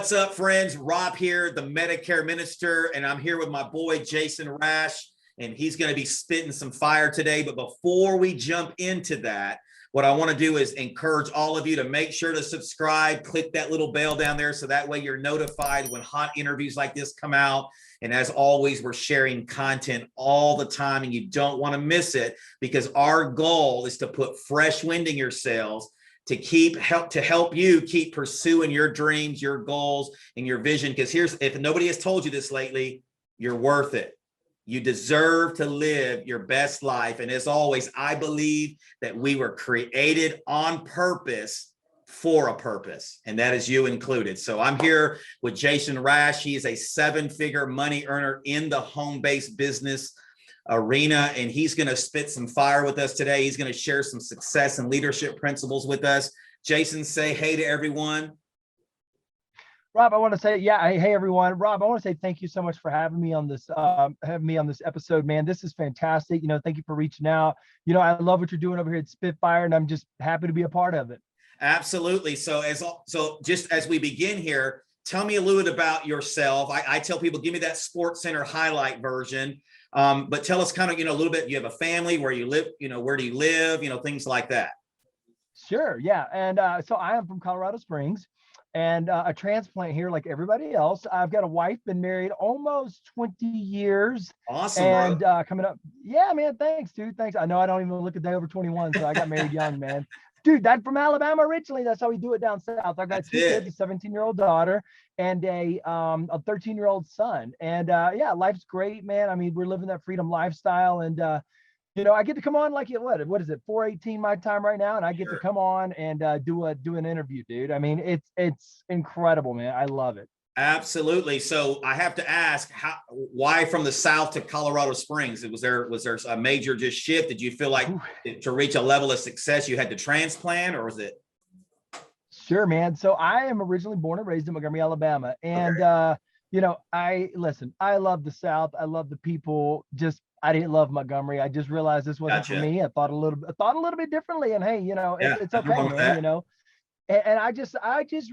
What's up, friends? Rob here, the Medicare minister, and I'm here with my boy, Jason Rash, and he's going to be spitting some fire today. But before we jump into that, what I want to do is encourage all of you to make sure to subscribe, click that little bell down there so that way you're notified when hot interviews like this come out. And as always, we're sharing content all the time, and you don't want to miss it because our goal is to put fresh wind in your sails to help you keep pursuing your dreams, your goals, and your vision. Because if nobody has told you this lately, you're worth it. You deserve to live your best life. And as always, I believe that we were created on purpose for a purpose, and that is you included. So I'm here with Jason Rash. He is a 7-figure money earner in the home-based business arena, and he's going to spit some fire with us today. He's going to share some success and leadership principles with us. Jason, say hey to everyone. Rob, I want to say, hey everyone. Rob, I want to say thank you so much for having me on this episode, man. This is fantastic. Thank you for reaching out. I love what you're doing over here at Spitfire, and I'm just happy to be a part of it. Absolutely. So just as we begin here, tell me a little bit about yourself. I tell people, give me that Sports Center highlight version. But tell us kind of, a little bit, you have a family, where you live, where do you live, things like that. Sure. Yeah. And so I am from Colorado Springs, and a transplant here like everybody else. I've got a wife, been married almost 20 years. Awesome. And coming up. Yeah, man. Thanks, dude. Thanks. I know I don't even look a day over 21. So I got married young, man. Dude, that's from Alabama originally. That's how we do it down south. I've got two kids, a 17-year-old daughter and a 13-year-old son. And life's great, man. I mean, we're living that freedom lifestyle. And I get to come on like what is it, 4:18 my time right now, and I get to come on and do an interview, dude. I mean, it's incredible, man. I love it. Absolutely. So I have to ask, why from the South to Colorado Springs? Was there a major just shift? Did you feel like to reach a level of success you had to transplant, or was it? Sure, man. So I am originally born and raised in Montgomery, Alabama. And, I love the South. I love the people. I didn't love Montgomery. I just realized this wasn't for me. I thought a little bit differently, and hey, it's okay, man, And I just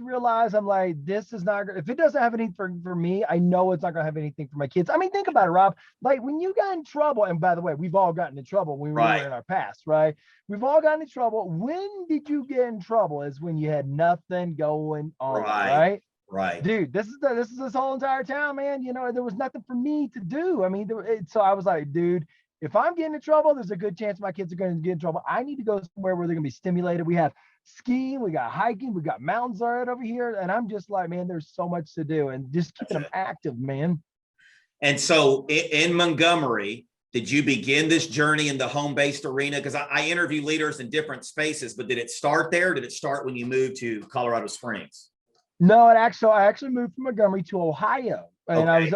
realized, I'm like, this is not, if it doesn't have anything for me, I know it's not going to have anything for my kids. I mean, think about it, Rob. Like when you got in trouble, and by the way, we've all gotten in trouble when we were in our past, right? We've all gotten in trouble. When did you get in trouble? Is when you had nothing going on, right? Right. Dude, this is this whole entire town, man. There was nothing for me to do. I mean, so I was like, dude, if I'm getting in trouble, there's a good chance my kids are going to get in trouble. I need to go somewhere where they're going to be stimulated. We have skiing, we got hiking, we got mountains right over here. And I'm just like, man, there's so much to do, and just keeping them active, man. And so in Montgomery, did you begin this journey in the home-based arena? Because I interview leaders in different spaces, but did it start there? Did it start when you moved to Colorado Springs? No, I actually moved from Montgomery to Ohio. And I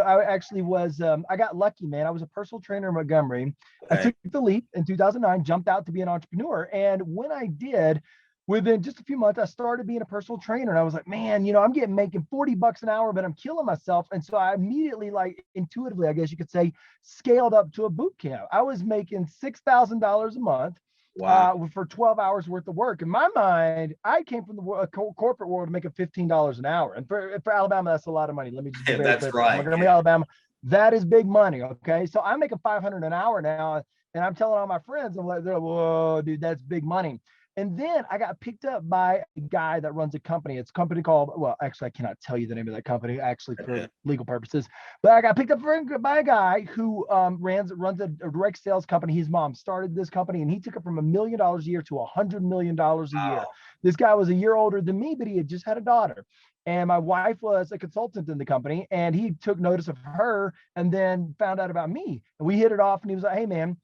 got lucky, man. I was a personal trainer in Montgomery. Okay. I took the leap in 2009, jumped out to be an entrepreneur. And when I did, within just a few months, I started being a personal trainer. And I was like, man, I'm making $40 an hour, but I'm killing myself. And so I immediately, like intuitively, I guess you could say, scaled up to a boot camp. I was making $6,000 a month. Wow. For 12 hours worth of work. In my mind, I came from the corporate world making $15 an hour. And for Alabama, that's a lot of money. Let me just be that's right. Montgomery, Alabama, that is big money. Okay. So I'm making $500 an hour now. And I'm telling all my friends, I'm like, they're like, whoa, dude, that's big money. And then I got picked up by a guy that runs a company. It's a company called, well, actually, I cannot tell you the name of that company, actually, for legal purposes. But I got picked up by a guy who runs a direct sales company. His mom started this company, and he took it from $1 million a year to $100 million a year. This guy was a year older than me, but he had just had a daughter. And my wife was a consultant in the company, and he took notice of her and then found out about me. And we hit it off, and he was like, hey, man,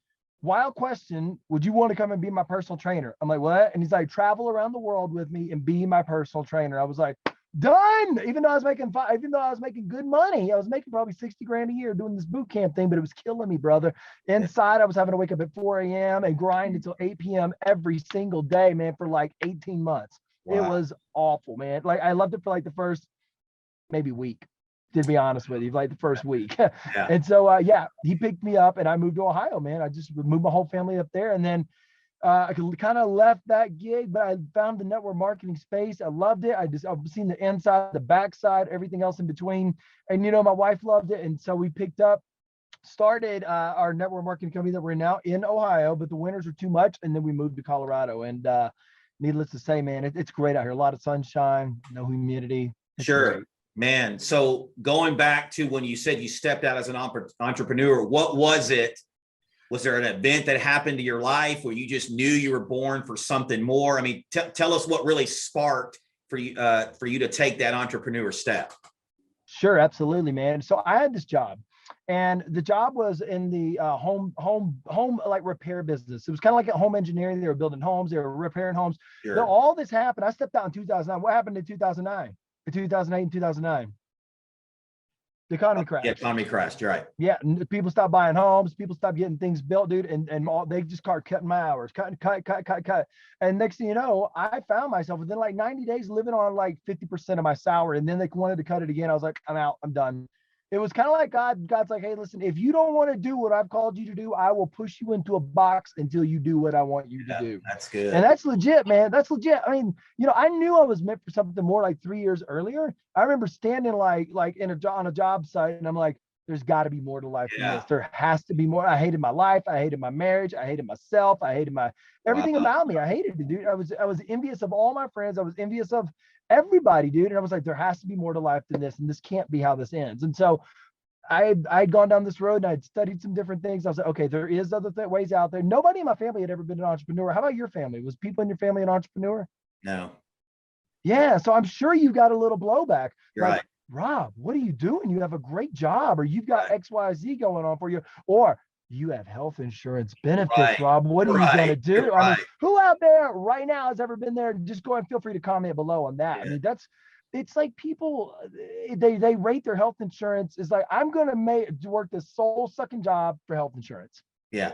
wild question, would you want to come and be my personal trainer? I'm like, what? And he's like, travel around the world with me and be my personal trainer. I was like, done. Even though I was making good money, I was making probably 60 grand a year doing this boot camp thing, but it was killing me, brother. Inside, I was having to wake up at 4 a.m. and grind until 8 p.m. every single day, man, for like 18 months. Wow. It was awful, man. Like I loved it for like the first maybe week, to be honest with you, like the first week. And so, he picked me up and I moved to Ohio, man. I just moved my whole family up there. And then I kind of left that gig, but I found the network marketing space. I loved it. I've seen the inside, the backside, everything else in between. And, my wife loved it. And so we started our network marketing company that we're in now in Ohio, but the winters are too much. And then we moved to Colorado. And needless to say, man, it's great out here. A lot of sunshine, no humidity. It's Sure. great. Man. So going back to when you said you stepped out as an entrepreneur, what was it? Was there an event that happened to your life where you just knew you were born for something more? I mean, tell us what really sparked for you to take that entrepreneur step. Sure, absolutely, man. So I had this job, and the job was in the home like repair business. It was kind of like a home engineering. They were building homes, they were repairing homes. Sure. Now, all this happened. I stepped out in 2009. What happened in 2009? In 2008 and 2009? The economy crashed. Yeah, economy crashed. You're right. Yeah, people stopped buying homes. People stopped getting things built, dude, and they just started cutting my hours, cut. And next thing you know, I found myself within like 90 days living on like 50% of my salary. And then they wanted to cut it again. I was like, I'm out. I'm done. It was kind of like God's like, hey, listen, if you don't want to do what I've called you to do, I will push you into a box until you do what I want you to do. That's good. And that's legit, man. That's legit. I mean, I knew I was meant for something more like 3 years earlier. I remember standing like on a job site, and I'm like, there's got to be more to life than this. There has to be more. I hated my life. I hated my marriage. I hated myself. I hated everything about me. I hated it, dude. I was envious of all my friends. I was envious of everybody, dude. And I was like, there has to be more to life than this. And this can't be how this ends. And so I'd gone down this road and I'd studied some different things. I was like, okay, there is other ways out there. Nobody in my family had ever been an entrepreneur. How about your family? Was people in your family an entrepreneur? No. Yeah. So I'm sure you got a little blowback. You're right. Rob, what are you doing? You have a great job, or you've got XYZ going on for you, or you have health insurance benefits, Rob. What are you going to do? I mean, who out there right now has ever been there? Just go and feel free to comment below on that. I mean, it's like people, they rate their health insurance. It's like, I'm going to work this soul sucking job for health insurance. Yeah.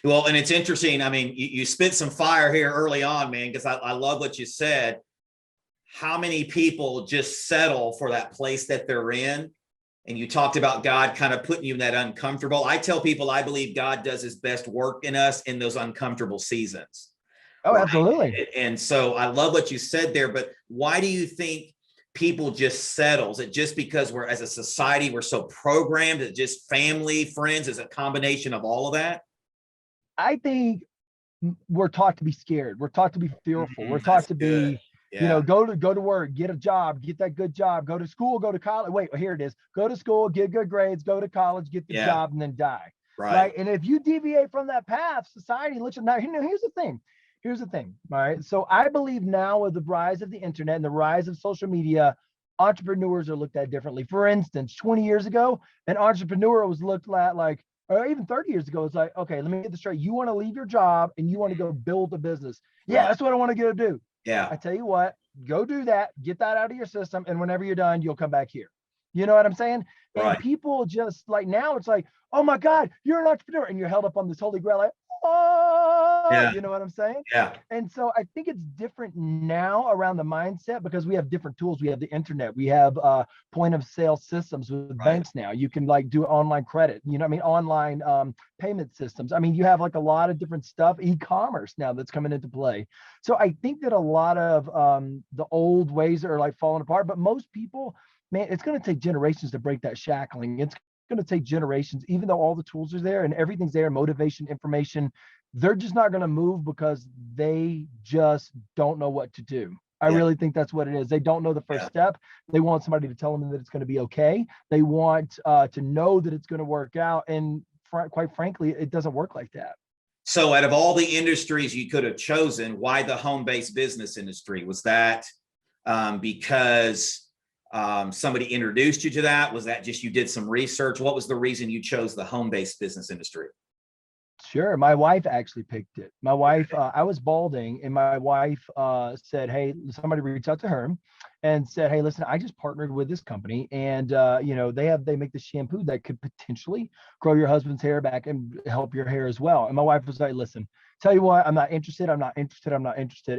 Well, and it's interesting. I mean, you spit some fire here early on, man, because I love what you said. How many people just settle for that place that they're in? And you talked about God kind of putting you in that uncomfortable. I tell people, I believe God does his best work in us in those uncomfortable seasons. Oh, absolutely. And so I love what you said there, but why do you think people just settle? Is it just because we're, as a society, we're so programmed? Is it just family, friends? Is it a combination of all of that? I think we're taught to be scared. We're taught to be fearful. We're taught to be, go to work, get a job, get that good job, go to school, go to college. Wait, here it is. Go to school, get good grades, go to college, get the job, and then die. Right. And if you deviate from that path, society looks at now. Here's the thing. All right. So I believe now with the rise of the internet and the rise of social media, entrepreneurs are looked at differently. For instance, 20 years ago, an entrepreneur was looked at like, or even 30 years ago, it's like, okay, let me get this straight. You want to leave your job and you want to go build a business. Yeah, that's what I want to go do. Yeah. I tell you what, go do that, get that out of your system. And whenever you're done, you'll come back here. You know what I'm saying? Right. And people just like, now it's like, oh my God, you're an entrepreneur. And you're held up on this holy grail, like, you know what I'm saying? Yeah. And so I think it's different now around the mindset because we have different tools. We have the internet, we have point of sale systems with banks now. You can like do online credit, online payment systems. I mean, you have like a lot of different stuff, e-commerce now that's coming into play. So I think that a lot of the old ways are like falling apart, but most people, man, it's going to take generations to break that shackling. It's going to take generations, even though all the tools are there and everything's there, motivation, information, they're just not going to move because they just don't know what to do. I really think that's what it is. They don't know the first step. They want somebody to tell them that it's going to be okay. They want to know that it's going to work out. And quite frankly, it doesn't work like that. So out of all the industries you could have chosen, why the home-based business industry? Was that because somebody introduced you to that? Was that just you did some research? What was the reason you chose the home-based business industry? Sure. My wife actually picked it. My wife, I was balding, and my wife said, hey, somebody reached out to her and said, hey, listen, I just partnered with this company, and they make the shampoo that could potentially grow your husband's hair back and help your hair as well. And my wife was like, listen, tell you what, I'm not interested.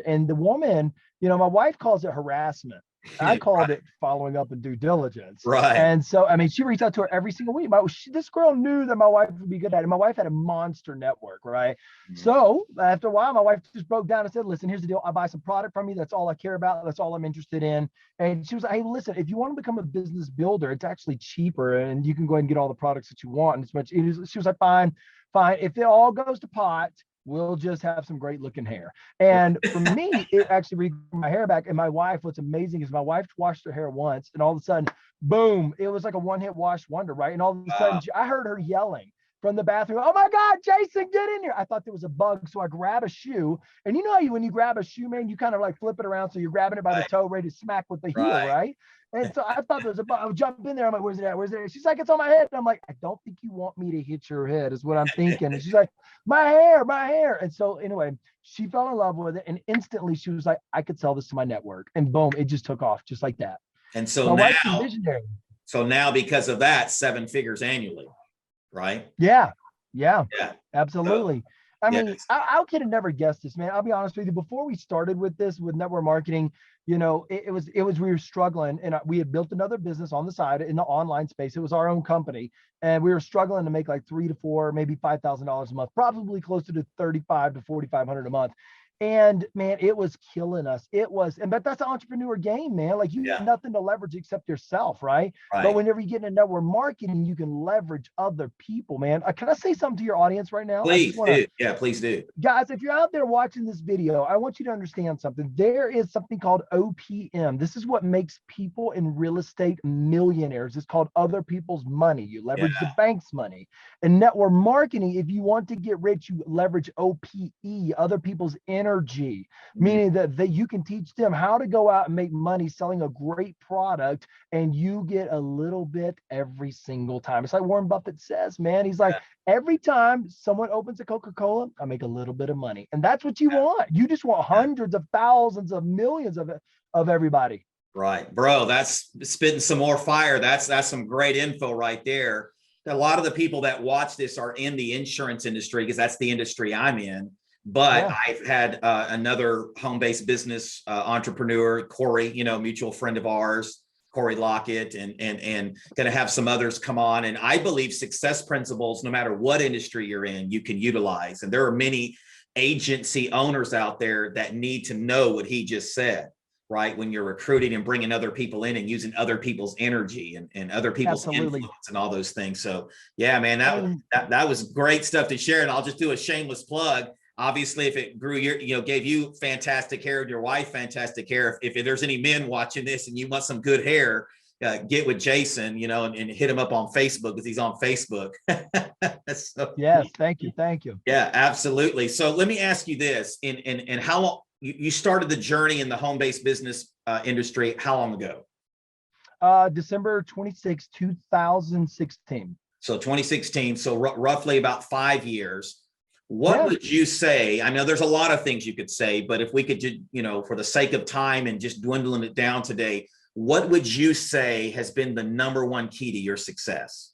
And the woman, my wife calls it harassment. I called Right. it following up and due diligence. Right. And so, I mean, she reached out to her every single week. This girl knew that my wife would be good at it. My wife had a monster network, right? Mhm. So after a while, my wife just broke down and said, listen, here's the deal. I buy some product from you. That's all I care about. That's all I'm interested in. And she was like, hey, listen, if you want to become a business builder, it's actually cheaper and you can go ahead and get all the products that you want. And it's much, she was like, fine, fine. If it all goes to pot, we'll just have some great looking hair. And for me, it actually grew my hair back. And my wife, what's amazing is my wife washed her hair once, and all of a sudden, boom, it was like a one-hit wash wonder, right? And all of a sudden, Wow. I heard her yelling from the bathroom, oh my God, Jason, get in here. I thought there was a bug. So I grab a shoe. And you know how when you grab a shoe, man, you kind of like flip it around. So you're grabbing it by the Right. toe, ready to smack with the heel, Right. right? And so I thought there was a bug. I would jump in there. I'm like, where's it at? Where's it at? She's like, it's on my head. And I'm like, I don't think you want me to hit your head, is what I'm thinking. And she's like, my hair, my hair. And so anyway, she fell in love with it. And instantly she was like, I could sell this to my network. And boom, it just took off just like that. And so My wife's a now, visionary. because of that, 7 figures annually, right? Yeah. Yeah. Yeah. So, Absolutely. I mean, yes. I could have never guessed this, man. I'll be honest with you. Before we started with this, with network marketing, you know, we were struggling, and we had built another business on the side in the online space. It was our own company, and we were struggling to make like 3 to 4, maybe $5,000 a month, probably closer to 35 to 4,500 a month. And man, it was killing us. But that's the entrepreneur game, man. Like you have Yeah. nothing to leverage except yourself, right? But Right. whenever you get into network marketing, you can leverage other people, man. Can I say something to your audience right now? I just Please want to, do. Yeah, please do. guys, if you're out there watching this video, I want you to understand something. There is something called OPM. This is what makes people in real estate millionaires. It's called other people's money. You Yeah. leverage the bank's money. In network marketing, if you want to get rich, you leverage OPE, other people's energy, Mhm. meaning that you can teach them how to go out and make money selling a great product, and you get a little bit every single time. It's like Warren Buffett says, man. He's like, Yeah. every time someone opens a Coca-Cola, I make a little bit of money. And that's what you want. You just want Yeah. hundreds of thousands of millions of everybody. Right, bro. That's spitting some more fire. That's some great info right there. A lot of the people that watch this are in the insurance industry because that's the industry I'm in. But Yeah. I've had another home-based business entrepreneur, Corey, mutual friend of ours, Corey Lockett, and going to have some others come on. And I believe success principles, no matter what industry you're in, you can utilize. And there are many agency owners out there that need to know what he just said, right? When you're recruiting and bringing other people in and using other people's energy and other people's Absolutely. influence and all those things. So yeah, man, I that, mean, that, that was great stuff to share. And I'll just do a shameless plug. Obviously, if it grew gave you fantastic hair and your wife fantastic hair, if there's any men watching this and you want some good hair, get with Jason, and hit him up on Facebook because he's on Facebook. So, yes, thank you. Thank you. yeah, absolutely. So let me ask you this: in how long you started the journey in the home-based business industry? How long ago? December 26, 2016. So 2016. So roughly about 5 years. What Yeah. would you say? I know there's a lot of things you could say, but if we could, for the sake of time and just dwindling it down today, what would you say has been the number one key to your success?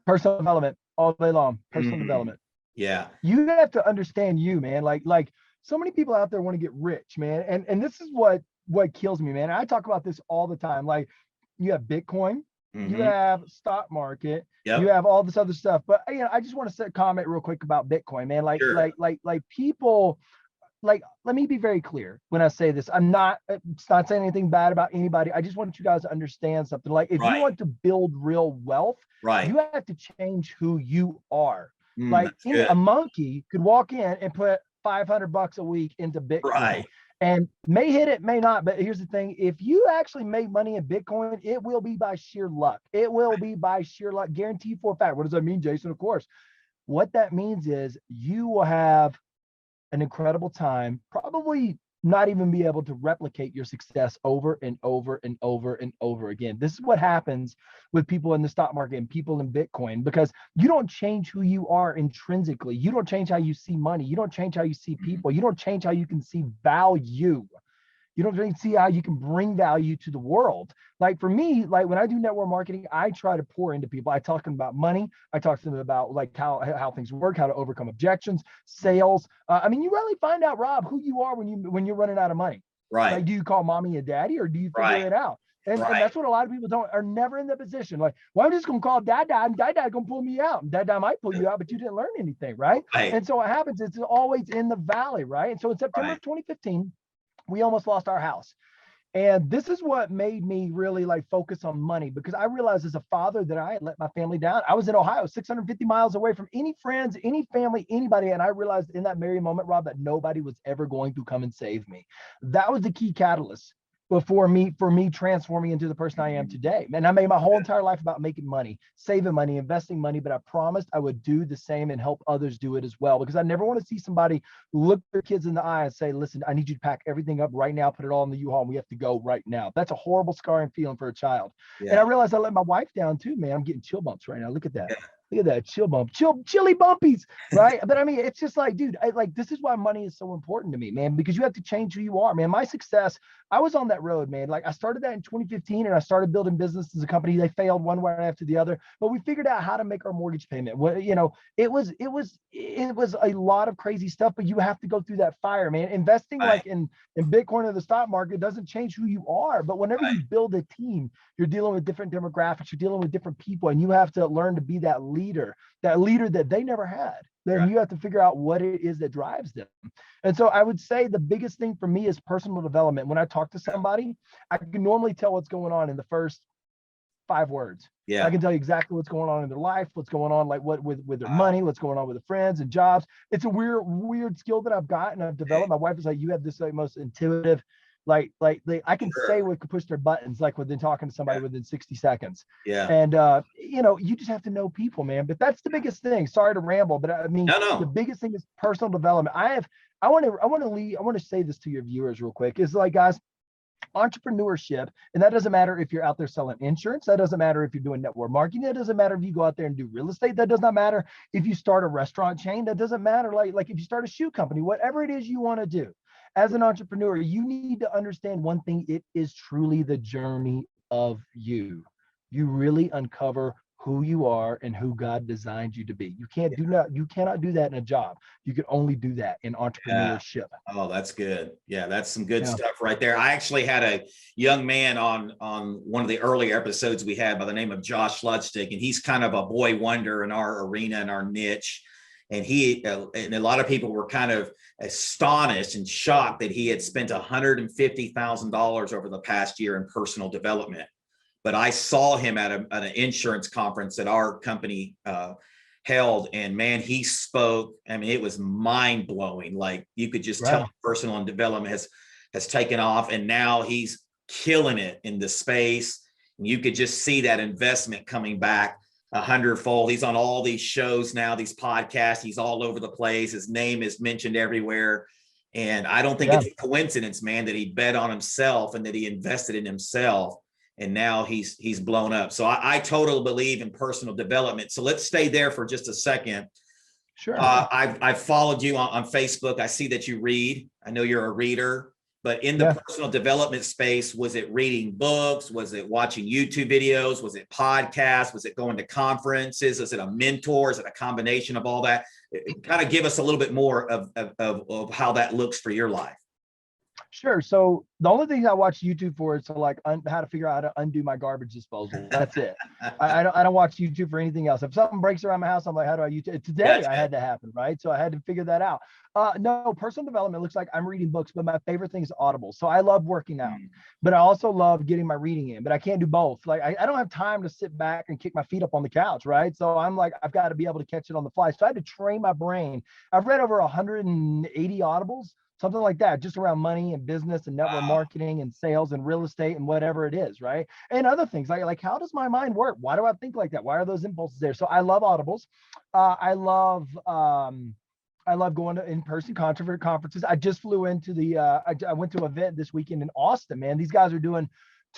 Personal development all day long. Personal Mhm. development. Yeah. You have to understand you, man. Like so many people out there want to get rich, man. And this is what kills me, man. I talk about this all the time. Like you have Bitcoin, you Hmm. have stock market, you Yep. have all this other stuff. But I just want to set comment real quick about Bitcoin, man. Sure. Like people, like, let me be very clear when I say this. It's not saying anything bad about anybody. I just want you guys to understand something. Like, if you Right. want to build real wealth, Right. you have to change who you are. Like, That's good. a monkey could walk in and put $500 a week into Bitcoin Right. and may hit it, may not. But here's the thing: if you actually make money in Bitcoin, it will be by sheer luck. It will be by sheer luck, guaranteed for a fact. What does that mean, Jason? Of course, what that means is you will have an incredible time, probably not even be able to replicate your success over and over and over and over again. This is what happens with people in the stock market and people in Bitcoin, because you don't change who you are intrinsically. You don't change how you see money. You don't change how you see Mhm. people. You don't change how you can see value. You don't really see how you can bring value to the world. Like for me, like when I do network marketing, I try to pour into people. I talk to them about money. I talk to them about like how things work, how to overcome objections, sales. I mean, you really find out, Rob, who you are when you're running out of money. Right. Like, do you call mommy and daddy, or do you figure Right. it out? And Right. that's what a lot of people are never in that position. Like, well, I'm just gonna call dad, and dad gonna pull me out. And dad might pull you out, but you didn't learn anything, right? Right. And so what happens, it's always in the valley, right? And so in September Right. of 2015, we almost lost our house. And this is what made me really like focus on money, because I realized as a father that I had let my family down. I was in Ohio, 650 miles away from any friends, any family, anybody. And I realized in that very moment, Rob, that nobody was ever going to come and save me. That was the key catalyst for me transforming into the person I am today. And I made my whole entire life about making money, saving money, investing money, but I promised I would do the same and help others do it as well, because I never want to see somebody look their kids in the eye and say, listen, I need you to pack everything up right now, put it all in the U-Haul, and we have to go right now. That's a horrible scarring feeling for a child. Yeah. And I realized I let my wife down too, man. I'm getting chill bumps right now. Look at that. Yeah. Look at that chill bump, chilly bumpies, right? But I mean, it's just like, dude, this is why money is so important to me, man, because you have to change who you are, man. My success, I was on that road, man. Like, I started that in 2015, and I started building business as a company. They failed one way after the other, but we figured out how to make our mortgage payment. Well, you know, it was a lot of crazy stuff, but you have to go through that fire, man. Investing Right. like in Bitcoin or the stock market doesn't change who you are, but whenever Right. you build a team, you're dealing with different demographics, you're dealing with different people, and you have to learn to be that leader that they never had. Then Right. you have to figure out what it is that drives them. And so I would say the biggest thing for me is personal development. When I talk to somebody, I can normally tell what's going on in the first 5 words. Yeah. I can tell you exactly what's going on in their life, what's going on, like what with their Wow. money, what's going on with their friends and jobs. It's a weird skill that I've got and I've developed. My wife is like, you have this like most intuitive, like I can Sure. say what could push their buttons, like within talking to somebody Yeah. within 60 seconds. Yeah. And you know, you just have to know people, man. But that's the biggest thing. Sorry to ramble, but I mean, No. the biggest thing is personal development. I want to say this to your viewers real quick. Is like, guys, entrepreneurship, and that doesn't matter if you're out there selling insurance, that doesn't matter if you're doing network marketing, that doesn't matter if you go out there and do real estate, that does not matter if you start a restaurant chain, that doesn't matter like if you start a shoe company, whatever it is you want to do. As an entrepreneur, you need to understand one thing: it is truly the journey of you. You really uncover who you are and who God designed you to be. You cannot do that in a job. You can only do that in Yeah. entrepreneurship. Oh, that's good. Yeah, that's some good Yeah. stuff right there. I actually had a young man on one of the earlier episodes we had by the name of Josh Ludstick, and he's kind of a boy wonder in our arena and our niche. And and a lot of people were kind of astonished and shocked that he had spent $150,000 over the past year in personal development. But I saw him at an insurance conference that our company held, and man, he spoke. I mean, it was mind blowing. Like, you could just tell personal development has taken off, and now he's killing it in the space. And you could just see that investment coming back 100-fold. He's on all these shows now, these podcasts. He's all over the place. His name is mentioned everywhere. And I don't think it's a coincidence, man, that he bet on himself and that he invested in himself. And now he's blown up. So I totally believe in personal development. So let's stay there for just a second. Sure. I've followed you on Facebook. I see that you read. I know you're a reader. But in the personal development space, was it reading books? Was it watching YouTube videos? Was it podcasts? Was it going to conferences? Is it a mentor? Is it a combination of all that? Kind of give us a little bit more of how that looks for your life. Sure. So the only thing I watch YouTube for is to like how to figure out how to undo my garbage disposal. That's it. I don't watch YouTube for anything else. If something breaks around my house, I'm like, how do I YouTube? Today I had to happen, right? So I had to figure that out. No, personal development looks like I'm reading books, but my favorite thing is Audible. So I love working out, but I also love getting my reading in, but I can't do both. Like I don't have time to sit back and kick my feet up on the couch, right? So I'm like, I've got to be able to catch it on the fly. So I had to train my brain. I've read over 180 Audibles, something like that, just around money and business and network marketing and sales and real estate and whatever it is, right? And other things like how does my mind work? Why do I think like that? Why are those impulses there? So I love Audibles. I love going to in-person conferences. I just flew into I went to an event this weekend in Austin, man. These guys are doing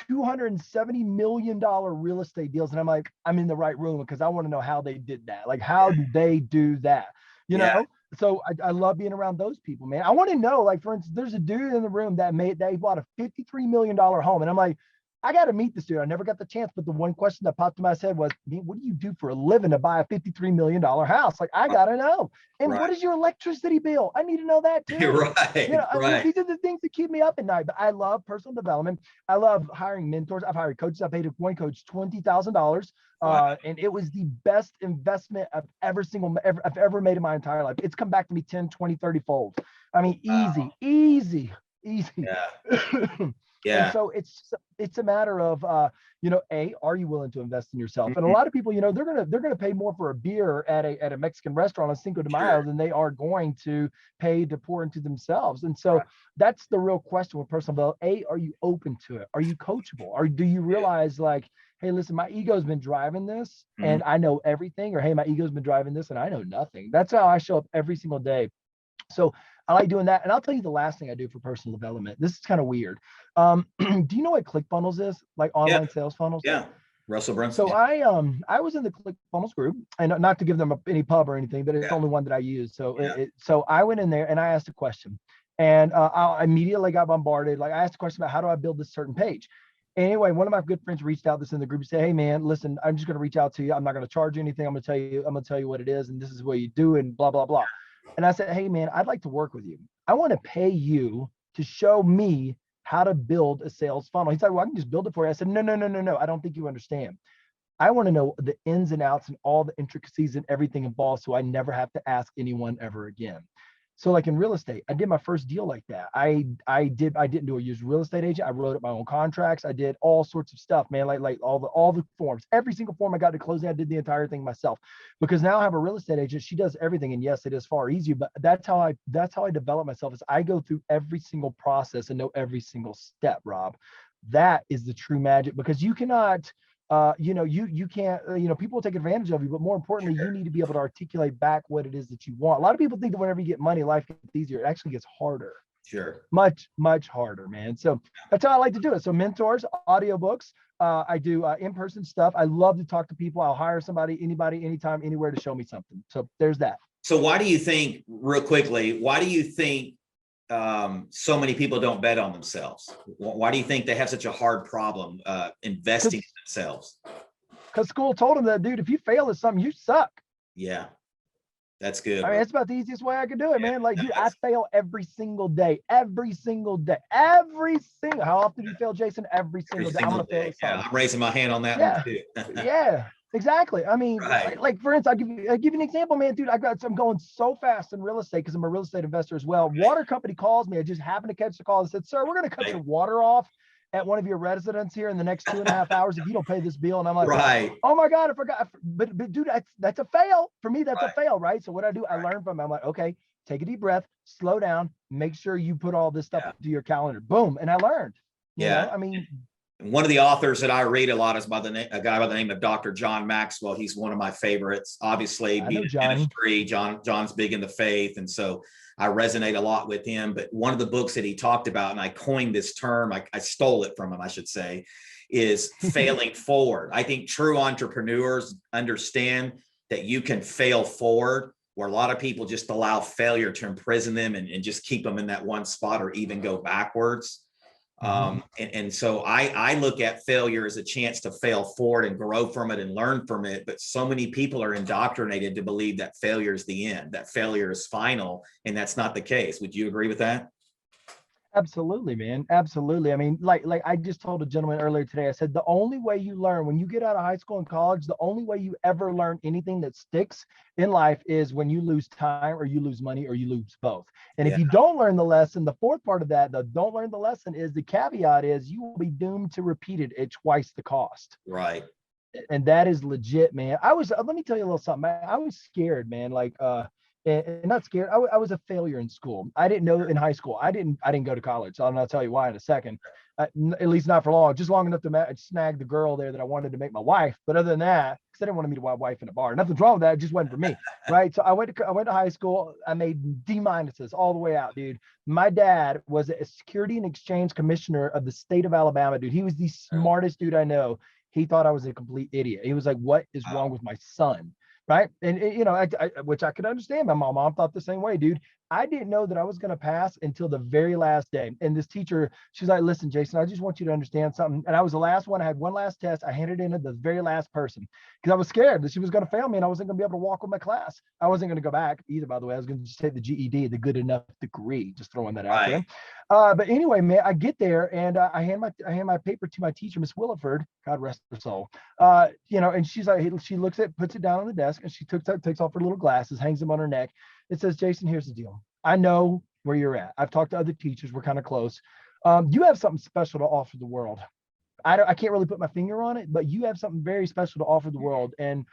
$270 million real estate deals. And I'm like, I'm in the right room because I want to know how they did that. Like, how do they do that? You know? So I love being around those people, man. I want to know, like, for instance, there's a dude in the room that he bought a $53 million home. And I'm like, I got to meet this dude. I never got the chance, but the one question that popped in my head was, what do you do for a living to buy a $53 million house? Like, I got to know. And what is your electricity bill? I need to know that too. Right. You know, Right. these are the things that keep me up at night. But I love personal development. I love hiring mentors. I've hired coaches. I paid one coach $20,000. And it was the best investment I've ever made in my entire life. It's come back to me 10, 20, 30 fold. I mean, easy. Yeah. And Yeah. so it's a matter of are you willing to invest in yourself? And a lot of people, they're gonna pay more for a beer at a Mexican restaurant on Cinco de Mayo than they are going to pay to pour into themselves. And so that's the real question with personal development. Are you open to it? Are you coachable? Or do you realize like, hey, listen, my ego's been driving this and I know everything, or hey, my ego's been driving this and I know nothing. That's how I show up every single day. So I like doing that. And I'll tell you the last thing I do for personal development. This is kind of weird. Do you know what ClickFunnels is? Like online sales funnels? Yeah. Russell Brunson. So I was in the ClickFunnels group, and not to give them any pub or anything, but it's the only one that I use. So so I went in there and I asked a question, and I immediately got bombarded. Like, I asked a question about how do I build this certain page. Anyway, one of my good friends reached out this in the group and said, hey man, listen, I'm just going to reach out to you. I'm not going to charge you anything. I'm going to tell you what it is. And this is what you do and blah, blah, blah. And I said, hey man, I'd like to work with you. I want to pay you to show me how to build a sales funnel. He's like, well, I can just build it for you. I said, no. I don't think you understand. I want to know the ins and outs and all the intricacies and everything involved, so I never have to ask anyone ever again. So like in real estate, I did my first deal like that. I didn't do a used real estate agent. I wrote up my own contracts. I did all sorts of stuff, man. Like all the forms, every single form I got to closing, I did the entire thing myself, because now I have a real estate agent. She does everything. And yes, it is far easier, but that's how I develop myself, is I go through every single process and know every single step, Rob. That is the true magic, because you cannot, you can't, people will take advantage of you, but more importantly, you need to be able to articulate back what it is that you want. A lot of people think that whenever you get money, life gets easier. It actually gets harder. Sure. Much, much harder, man. So that's how I like to do it. So mentors, audiobooks, I do in-person stuff. I love to talk to people. I'll hire somebody, anybody, anytime, anywhere to show me something. So there's that. So why do you think, real quickly, so many people don't bet on themselves? Why do you think they have such a hard problem investing in themselves? Because school told them that, dude, if you fail at something, you suck. Yeah, that's good. I mean, it's about the easiest way I could do it, man. Like, dude, I fail every single day. How often do you fail, Jason? Every single day. I'm gonna fail at something. Yeah, I'm raising my hand on that one too. Yeah. Exactly. I mean, like for instance, I'll give you an example, man, dude. I'm going so fast in real estate because I'm a real estate investor as well. Water company calls me. I just happened to catch the call and said, sir, we're going to cut your water off at one of your residents here in the next 2.5 hours if you don't pay this bill. And I'm like, oh my God, I forgot. But dude, that's a fail. For me, that's a fail, right? So what I do, I learn from it. I'm like, okay, take a deep breath, slow down, make sure you put all this stuff into your calendar. Boom. And I learned. You know? I mean, one of the authors that I read a lot is a guy by the name of Dr. John Maxwell. He's one of my favorites. Obviously, being in ministry, John's big in the faith, and so I resonate a lot with him. But one of the books that he talked about, and I coined this term, I stole it from him, I should say, is failing forward. I think true entrepreneurs understand that you can fail forward, where a lot of people just allow failure to imprison them and just keep them in that one spot or even go backwards. And so I look at failure as a chance to fail forward and grow from it and learn from it. But so many people are indoctrinated to believe that failure is the end, that failure is final, and that's not the case. Would you agree with that? Absolutely, man. Absolutely. I mean, like I just told a gentleman earlier today, I said, the only way you learn when you get out of high school and college, the only way you ever learn anything that sticks in life is when you lose time or you lose money or you lose both. And if you don't learn the lesson, the fourth part of that, the don't learn the lesson, is the caveat is you will be doomed to repeat it at twice the cost. Right. And that is legit, man. Let me tell you a little something. I was scared, man. Like, and not scared. I was a failure in school. I didn't know in high school. I didn't go to college. So I'll tell you why in a second. At least not for long. Just long enough to snag the girl there that I wanted to make my wife. But other than that, because I didn't want to meet a wife in a bar. Nothing's wrong with that. It just wasn't for me, right? So I went to high school. I made D-minuses all the way out, dude. My dad was a Security and Exchange Commissioner of the state of Alabama, dude. He was the smartest dude I know. He thought I was a complete idiot. He was like, "What is wrong with my son?" Right. And, which I could understand. My mom thought the same way, dude. I didn't know that I was going to pass until the very last day. And this teacher, she's like, listen, Jason, I just want you to understand something. And I was the last one. I had one last test. I handed it in to the very last person because I was scared that she was going to fail me and I wasn't going to be able to walk with my class. I wasn't going to go back either, by the way. I was going to just take the GED, the good enough degree, just throwing that out there. But anyway, man, I get there and I hand my paper to my teacher, Miss Williford, God rest her soul. And she's like, she looks at, puts it down on the desk, and she takes off her little glasses, hangs them on her neck. It says, Jason, here's the deal. I know where you're at. I've talked to other teachers. We're kind of close. You have something special to offer the world. I can't really put my finger on it, but you have something very special to offer the world. And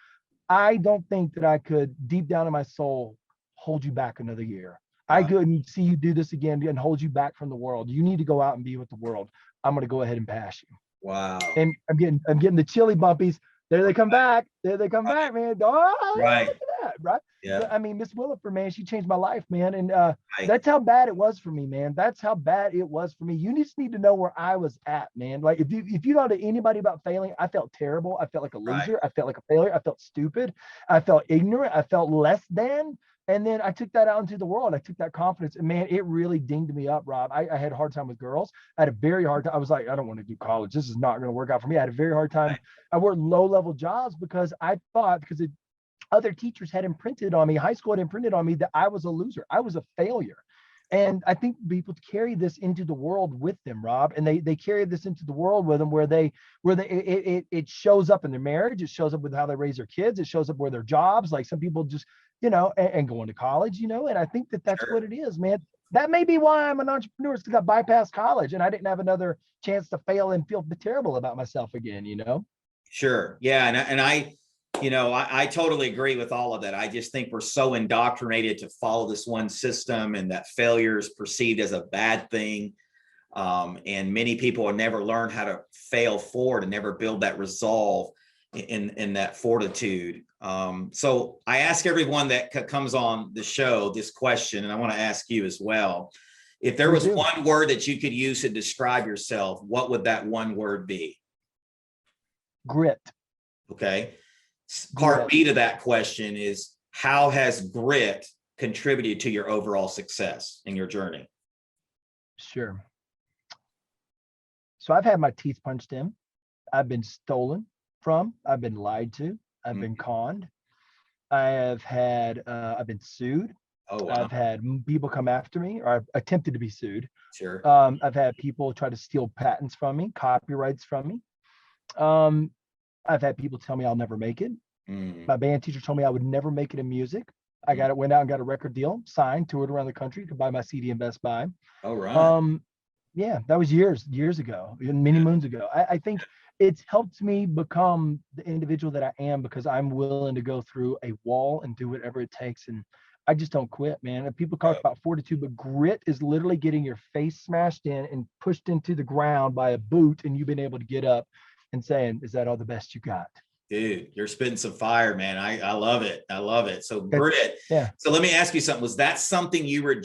I don't think that I could, deep down in my soul, hold you back another year. I couldn't see you do this again and hold you back from the world. You need to go out and be with the world. I'm going to go ahead and pass you. Wow. And I'm getting the chilly bumpies. There they come back. There they come back, man. Oh, Right. look at that, right? Yeah. I mean, Miss Williford, man, she changed my life, man. And that's how bad it was for me, man. That's how bad it was for me. You just need to know where I was at, man. Like if you talk to anybody about failing, I felt terrible. I felt like a loser. I felt like a failure. I felt stupid. I felt ignorant. I felt less than. And then I took that out into the world. I took that confidence, and man, it really dinged me up, Rob. I had a hard time with girls. I had a very hard time. I was like, I don't want to do college. This is not going to work out for me. I had a very hard time. I worked low-level jobs because I thought, because other teachers had imprinted on me, high school had imprinted on me that I was a loser. I was a failure. And I think people carry this into the world with them, Rob, and they carry this into the world with them where it shows up in their marriage. It shows up with how they raise their kids. It shows up with their jobs. Like some people just, and going to college, and I think that's what it is, man. That may be why I'm an entrepreneur, because I bypassed college and I didn't have another chance to fail and feel terrible about myself again, Sure. Yeah. And I totally agree with all of that. I just think we're so indoctrinated to follow this one system, and that failure is perceived as a bad thing. And many people will never learn how to fail forward and never build that resolve in that fortitude. So I ask everyone that comes on the show this question, and I want to ask you as well. If there was one word that you could use to describe yourself, what would that one word be? Grit. Okay. Part B to that question is, how has grit contributed to your overall success in your journey? Sure. So I've had my teeth punched in. I've been stolen from. I've been lied to. I've been conned. I've been sued. Oh, wow. I've had people come after me, or I've attempted to be sued. Sure. I've had people try to steal patents from me, copyrights from me. I've had people tell me I'll never make it. My band teacher told me I would never make it in music. Went out and got a record deal, signed, toured around the country, could buy my CD in Best Buy. Oh, right. Yeah, that was years ago, many moons ago. I think it's helped me become the individual that I am because I'm willing to go through a wall and do whatever it takes. And I just don't quit, man. And people talk about fortitude, but grit is literally getting your face smashed in and pushed into the ground by a boot, and you've been able to get up and saying, is that all the best you got? Dude, you're spitting some fire, man. I love it. I love it. So grit. Yeah. So let me ask you something. Was that something you were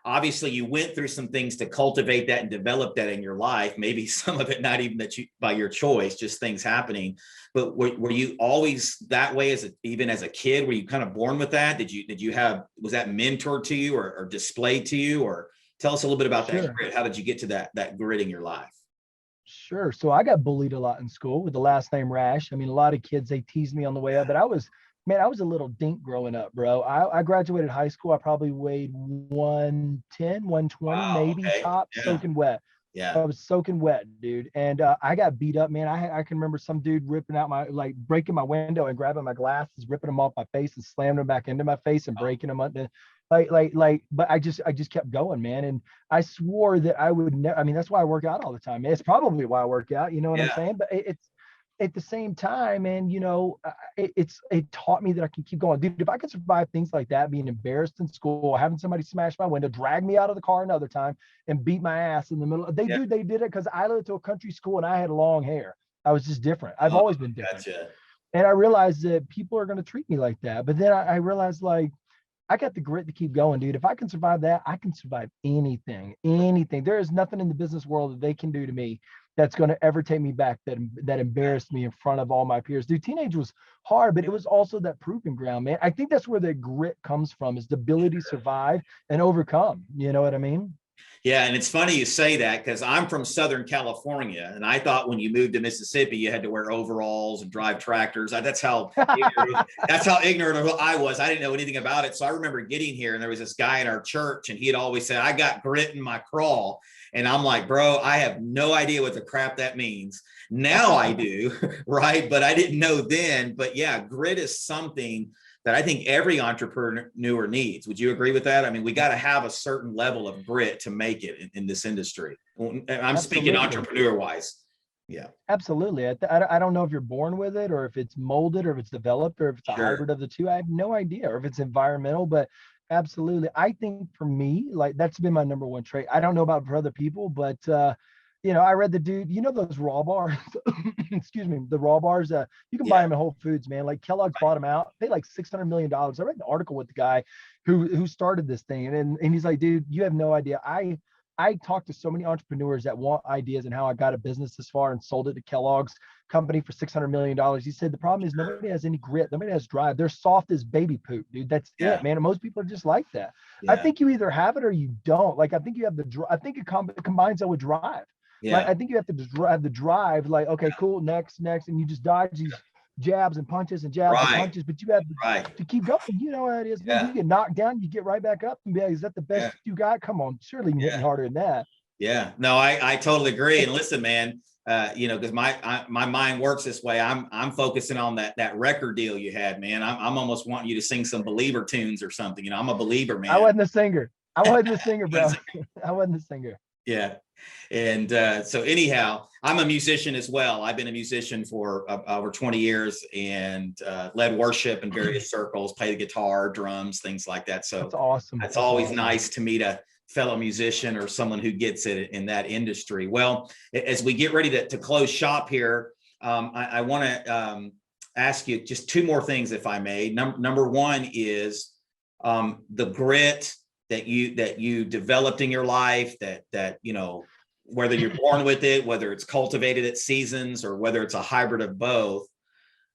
obviously you went through some things to cultivate that and develop that in your life? Maybe some of it, not even by your choice, just things happening. But were you always that way even as a kid? Were you kind of born with that? Was that mentored to you or displayed to you? Or tell us a little bit about that grit. How did you get to that grit in your life? Sure. So I got bullied a lot in school with the last name Rash. I mean, a lot of kids, they teased me on the way up, but I was a little dink growing up, bro. I graduated high school. I probably weighed 110, 120, maybe top, soaking wet. Yeah. I was soaking wet, dude. And I got beat up, man. I can remember some dude ripping out breaking my window and grabbing my glasses, ripping them off my face and slamming them back into my face and breaking them up. But I just kept going, man. And I swore that I would never, that's why I work out all the time, man. It's probably why I work out, you know what I'm saying? But it's at the same time, and it taught me that I can keep going. Dude, if I could survive things like that, being embarrassed in school, having somebody smash my window, drag me out of the car another time and beat my ass in the middle. They did it because I lived to a country school and I had long hair. I was just different. I've always been different. Gotcha. And I realized that people are going to treat me like that. But then I realized, I got the grit to keep going, dude. If I can survive that, I can survive anything. There is nothing in the business world that they can do to me that's going to ever take me back, that embarrassed me in front of all my peers. Dude, teenage was hard, but it was also that proving ground, man. I think that's where the grit comes from, is the ability to survive and overcome. You know what I mean? Yeah, and it's funny you say that because I'm from Southern California, and I thought when you moved to Mississippi you had to wear overalls and drive tractors. That's how ignorant I was. I didn't know anything about it. So I remember getting here, and there was this guy in our church, and he had always said, "I got grit in my crawl," and I'm like, "Bro, I have no idea what the crap that means." Now I do, right? But I didn't know then. But yeah, grit is something that I think every entrepreneur needs. Would you agree with that? I mean, we got to have a certain level of grit to make it in this industry. I'm speaking entrepreneur wise. Yeah. Absolutely. I don't know if you're born with it, or if it's molded, or if it's developed, or if it's a hybrid of the two. I have no idea, or if it's environmental, but absolutely. I think for me, like, that's been my number one trait. I don't know about for other people, but I read the dude, those raw bars, excuse me, the raw bars, you can buy them at Whole Foods, man. Like Kellogg's bought them out, paid like $600 million. I read an article with the guy who started this thing. And he's like, dude, you have no idea. I talked to so many entrepreneurs that want ideas and how I got a business this far and sold it to Kellogg's company for $600 million. He said, the problem is nobody has any grit. Nobody has drive. They're soft as baby poop, dude. That's it, man. And most people are just like that. Yeah. I think you either have it or you don't. Like, I think you have I think it combines that with drive. Yeah. Like, I think you have to have the drive, like, okay, cool, next, and you just dodge these jabs and punches and jabs and punches, but you have to keep going. You know how it is. Yeah. You get knocked down, you get right back up and be like, is that the best you got? Come on, surely you can hit me harder than that. Yeah, no, I totally agree. And listen, man, because my mind works this way. I'm focusing on that record deal you had, man. I'm almost wanting you to sing some Believer tunes or something. I'm a believer, man. I wasn't a singer, bro. I wasn't a singer. Yeah. And so anyhow, I'm a musician as well. I've been a musician for over 20 years and led worship in various circles, play the guitar, drums, things like that. So that's awesome. That's always nice to meet a fellow musician or someone who gets it in that industry. Well, as we get ready to close shop here, I want to ask you just two more things, if I may. Number one is the grit that you developed in your life, that whether you're born with it, whether it's cultivated at seasons, or whether it's a hybrid of both.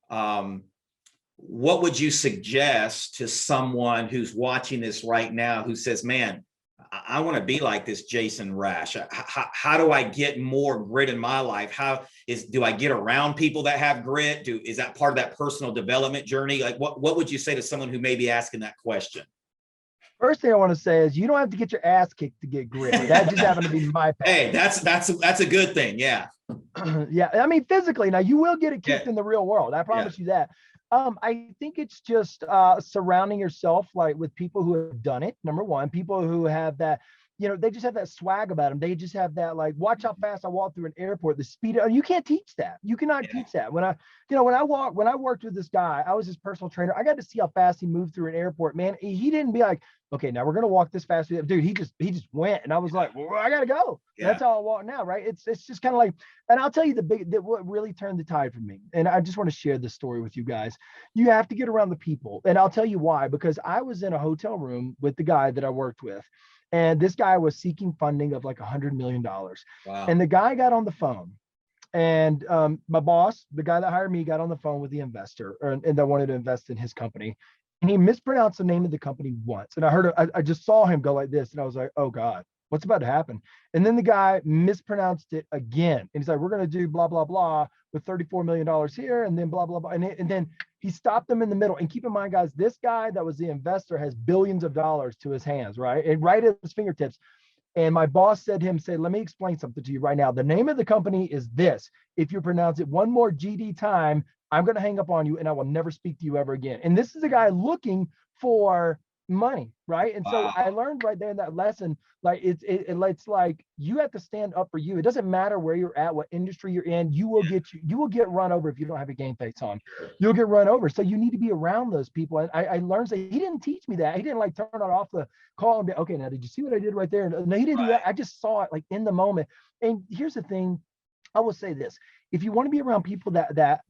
What would you suggest to someone who's watching this right now who says, man, I want to be like this Jason Rash? How do I get more grit in my life? Do I get around people that have grit? Is that part of that personal development journey? Like, what would you say to someone who may be asking that question? First thing I want to say is you don't have to get your ass kicked to get grit. That just happened to be my path. Hey, that's a good thing. Yeah. Yeah. I mean, physically, now you will get it kicked in the real world. I promise you that. I think it's just surrounding yourself with people who have done it. Number one, people who have that, they just have that swag about them. They just have that, like, watch how fast I walk through an airport, the speed. You can't teach that. You cannot teach that. When I worked with this guy, I was his personal trainer. I got to see how fast he moved through an airport, man. He didn't be like, okay, now we're going to walk this fast. Dude, he just went. And I was like, well, I got to go. Yeah. That's how I walk now. Right. It's just kind of like, and I'll tell you what really turned the tide for me. And I just want to share this story with you guys. You have to get around the people. And I'll tell you why, because I was in a hotel room with the guy that I worked with. And this guy was seeking funding of like $100 million. Wow. And the guy got on the phone, and my boss, the guy that hired me, got on the phone with the investor and that wanted to invest in his company. And he mispronounced the name of the company once. And I just saw him go like this. And I was like, oh God, what's about to happen? And then the guy mispronounced it again. And he's like, we're going to do blah, blah, blah with $34 million here. And then blah, blah, blah. And then he stopped them in the middle. And keep in mind, guys, this guy that was the investor has billions of dollars to his hands, right? And right at his fingertips. And my boss said to him, let me explain something to you right now. The name of the company is this. If you pronounce it one more GD time, I'm going to hang up on you and I will never speak to you ever again. And this is a guy looking for money, right? And so I learned right there in that lesson, like it's like you have to stand up for you. It doesn't matter where you're at, what industry you're in. You will get run over if you don't have a game face on. You'll get run over. So you need to be around those people. And I learned that he didn't teach me that. He didn't like turn it off the call and be, okay, now did you see what I did right there? No, he didn't do that. I just saw it like in the moment. And here's the thing. I will say this. If you want to be around people that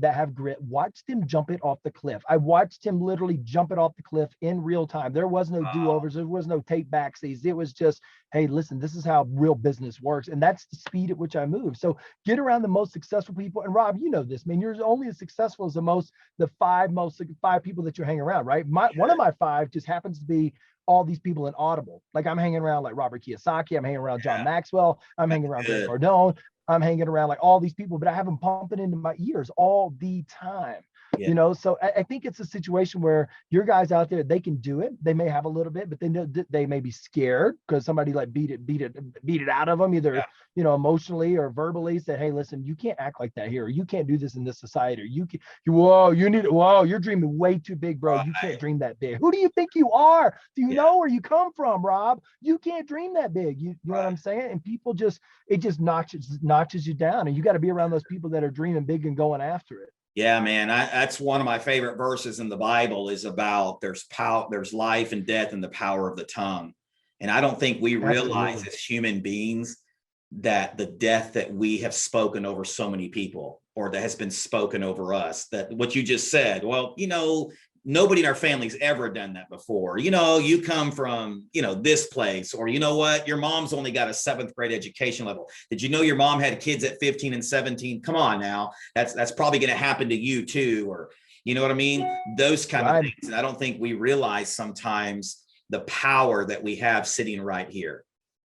have grit, watch them jump it off the cliff. I watched him literally jump it off the cliff in real time. There was no do-overs. There was no tape backsies. It was just, hey, listen, this is how real business works. And that's the speed at which I move. So get around the most successful people. And Rob, you know this, man, you're only as successful as the five people that you hang around, right? One of my five just happens to be all these people in Audible. Like I'm hanging around like Robert Kiyosaki. I'm hanging around John Maxwell. I'm hanging around Grant Cardone. I'm hanging around like all these people, but I have them pumping into my ears all the time. Yeah. You know, so I think it's a situation where your guys out there, they can do it. They may have a little bit, but then they may be scared because somebody like beat it out of them, either, you know, emotionally or verbally, said, hey, listen, you can't act like that here. Or you can't do this in this society. Or you're dreaming way too big, bro. You can't dream that big. Who do you think you are? Do you know where you come from, Rob? You can't dream that big. You know what I'm saying? And people it just notches you down. And you got to be around those people that are dreaming big and going after it. Yeah, man, that's one of my favorite verses in the Bible is about there's power, there's life and death in the power of the tongue. And I don't think we realize as human beings that the death that we have spoken over so many people, or that has been spoken over us, that what you just said, well, you know, nobody in our family's ever done that before. You know, you come from, you know, this place, or you know what, your mom's only got a 7th grade education level. Did you know your mom had kids at 15 and 17? Come on now. That's probably going to happen to you too. Or, you know what I mean? Those kind of things. And I don't think we realize sometimes the power that we have sitting right here.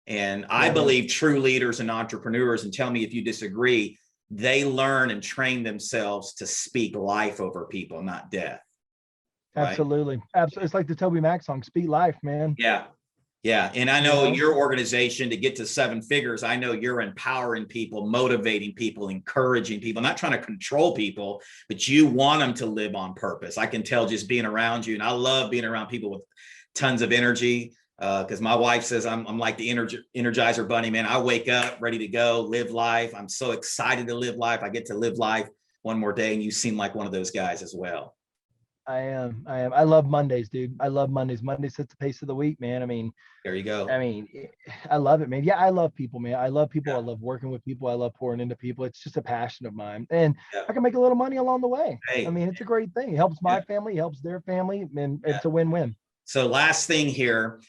And I believe true leaders and entrepreneurs, and tell me if you disagree, they learn and train themselves to speak life over people, not death. Absolutely. Absolutely. It's like the Toby Mac song, Speak Life, man. Yeah. Yeah. And I know your organization, to get to 7 figures, I know you're empowering people, motivating people, encouraging people, not trying to control people, but you want them to live on purpose. I can tell just being around you. And I love being around people with tons of energy. Because my wife says I'm like the Energizer Bunny, man. I wake up ready to go, live life. I'm so excited to live life. I get to live life one more day. And you seem like one of those guys as well. I am. I love Mondays, dude. I love Mondays. Monday sets the pace of the week, man. I mean, there you go. I mean, I love it, man. Yeah, I love people, man. I love people. I love working with people. I love pouring into people. It's just a passion of mine. And I can make a little money along the way. I mean, it's a great thing. It helps my family, it helps their family, and it's a win-win. So last thing here,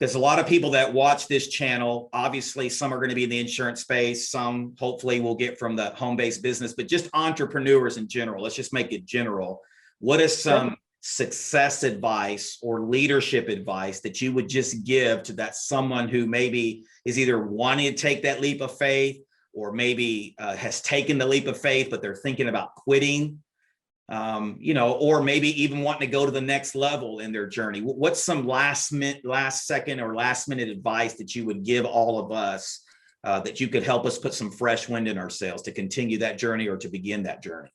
there's a lot of people that watch this channel. Obviously, some are going to be in the insurance space. Some hopefully will get from the home-based business, but just entrepreneurs in general. Let's just make it general. What is some success advice or leadership advice that you would just give to that someone who maybe is either wanting to take that leap of faith, or maybe has taken the leap of faith, but they're thinking about quitting, you know, or maybe even wanting to go to the next level in their journey? What's some last second or last minute advice that you would give all of us that you could help us put some fresh wind in our sails to continue that journey or to begin that journey?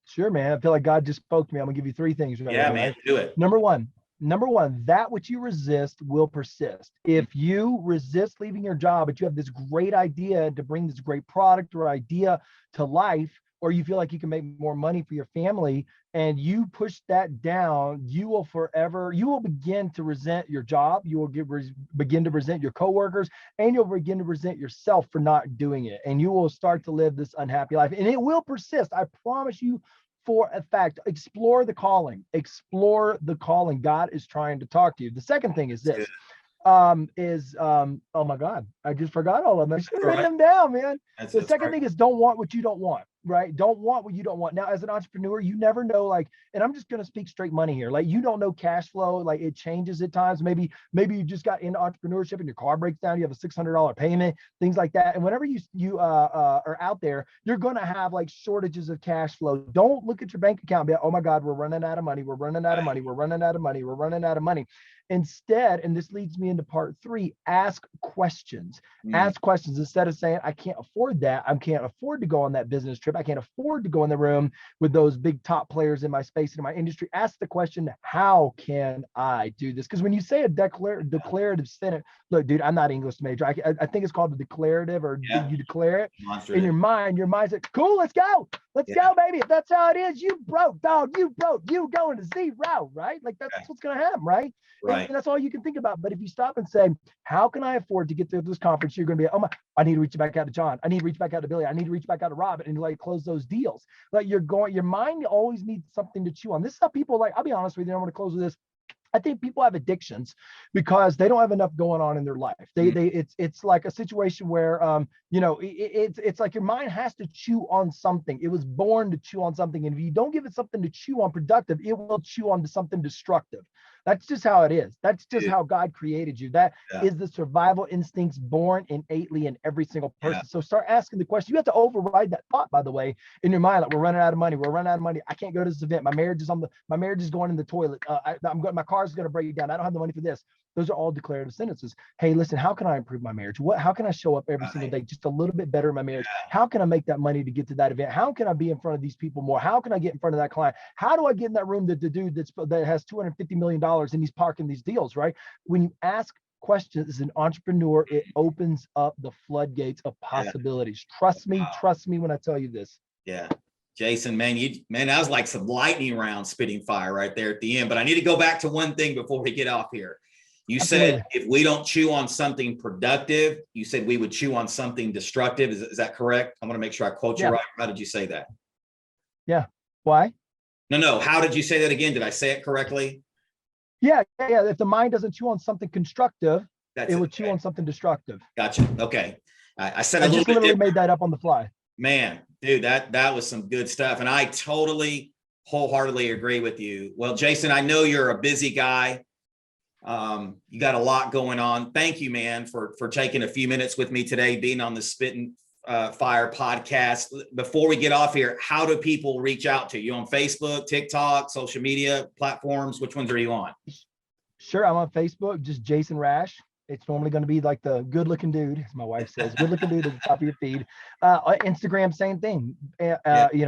Sure, man. I feel like God just spoke to me. I'm gonna give you 3 things. Yeah, man, do it. Number one, that which you resist will persist. If you resist leaving your job, but you have this great idea to bring this great product or idea to life, or you feel like you can make more money for your family, and you push that down, you will begin to resent your job. You will begin to resent your coworkers, and you'll begin to resent yourself for not doing it. And you will start to live this unhappy life, and it will persist. I promise you for a fact. Explore the calling. God is trying to talk to you. The second thing is this. Oh my God, I just forgot all of them. I should have written them down, man. The second thing is don't want what you don't want, right? Don't want what you don't want. Now, as an entrepreneur, you never know, like, and I'm just going to speak straight money here. Like, you don't know cash flow. Like, it changes at times. Maybe you just got into entrepreneurship and your car breaks down. You have a $600 payment, things like that. And whenever you are out there, you're going to have like shortages of cash flow. Don't look at your bank account and be like, oh my God, we're running out of money. We're running out of money. We're running out of money. We're running out of money. Instead, and this leads me into part 3, ask questions. Ask questions instead of saying, I can't afford that. I can't afford to go on that business trip. I can't afford to go in the room with those big top players in my space and in my industry. Ask the question, how can I do this? Because when you say a declarative sentence, look, dude, I'm not English major. I think it's called the declarative, or you declare it in your mind. Your mind's like, cool, let's go. Let's go, baby. If that's how it is, you broke, dog. You broke. You going to zero, right? Like that's what's going to happen, right? And that's all you can think about. But if you stop and say, how can I afford to get to this conference? You're going to be, oh my, I need to reach back out to John. I need to reach back out to Billy. I need to reach back out to Robin and like close those deals. Like your mind always needs something to chew on. This is how people like, I'll be honest with you. I'm going to close with this. I think people have addictions because they don't have enough going on in their life. It's like a situation where, it's like your mind has to chew on something. It was born to chew on something. And if you don't give it something to chew on productive, it will chew on to something destructive. That's just how it is. That's just how God created you. That is the survival instincts born innately in every single person. So start asking the question. You have to override that thought, by the way, in your mind. Like, we're running out of money. We're running out of money. I can't go to this event. My marriage is going in the toilet. My car's going to break down. I don't have the money for this. Those are all declarative sentences. Hey, listen, how can I improve my marriage? How can I show up every single day just a little bit better in my marriage? How can I make that money to get to that event? How can I be in front of these people more? How can I get in front of that client? How do I get in that room that the dude that has $250 million and he's parking these deals, right? When you ask questions as an entrepreneur, it opens up the floodgates of possibilities. Trust me when I tell you this. Yeah. Jason, man, that was like some lightning round spitting fire right there at the end. But I need to go back to one thing before we get off here. You said if we don't chew on something productive, you said we would chew on something destructive. Is that correct? I want to make sure I quote you right. How did you say that? Yeah. Why? No. How did you say that again? Did I say it correctly? Yeah. If the mind doesn't chew on something constructive, it would chew on something destructive. Gotcha. Okay. I said I just literally made that up on the fly. Man, dude, that was some good stuff. And I totally wholeheartedly agree with you. Well, Jason, I know you're a busy guy. You got a lot going on. Thank you, man, for taking a few minutes with me today, being on the Spitting Fire podcast. Before we get off here, how do people reach out to you? On Facebook, TikTok, social media platforms? Which ones are you on? Sure. I'm on Facebook, just Jason Rash. It's normally going to be like the good looking dude, as my wife says, good looking dude at the top of your feed. Instagram, same thing.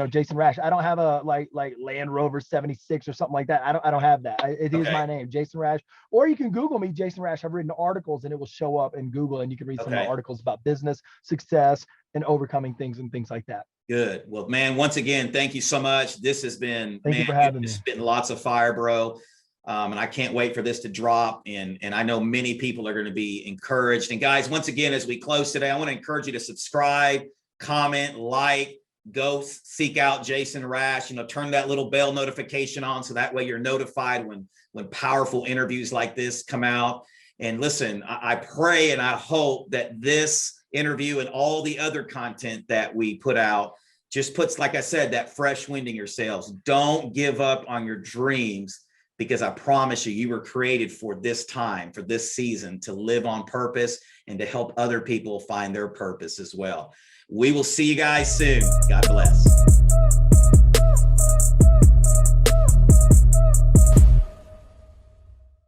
Jason Rash. I don't have a like Land Rover 76 or something like that. I don't have that. It is my name, Jason Rash. Or you can Google me, Jason Rash. I've written articles and it will show up in Google, and you can read some of the articles about business, success, and overcoming things and things like that. Good. Well, man, once again, thank you so much. This has been, thank you for having me. Spitting lots of fire, bro. And I can't wait for this to drop. And I know many people are going to be encouraged. And guys, once again, as we close today, I want to encourage you to subscribe, comment, like, go seek out Jason Rash, turn that little bell notification on. So that way you're notified when powerful interviews like this come out. And listen, I pray and I hope that this interview and all the other content that we put out just puts, like I said, that fresh wind in your sails. Don't give up on your dreams, because I promise you were created for this time, for this season, to live on purpose and to help other people find their purpose as well. We will see you guys soon. God bless.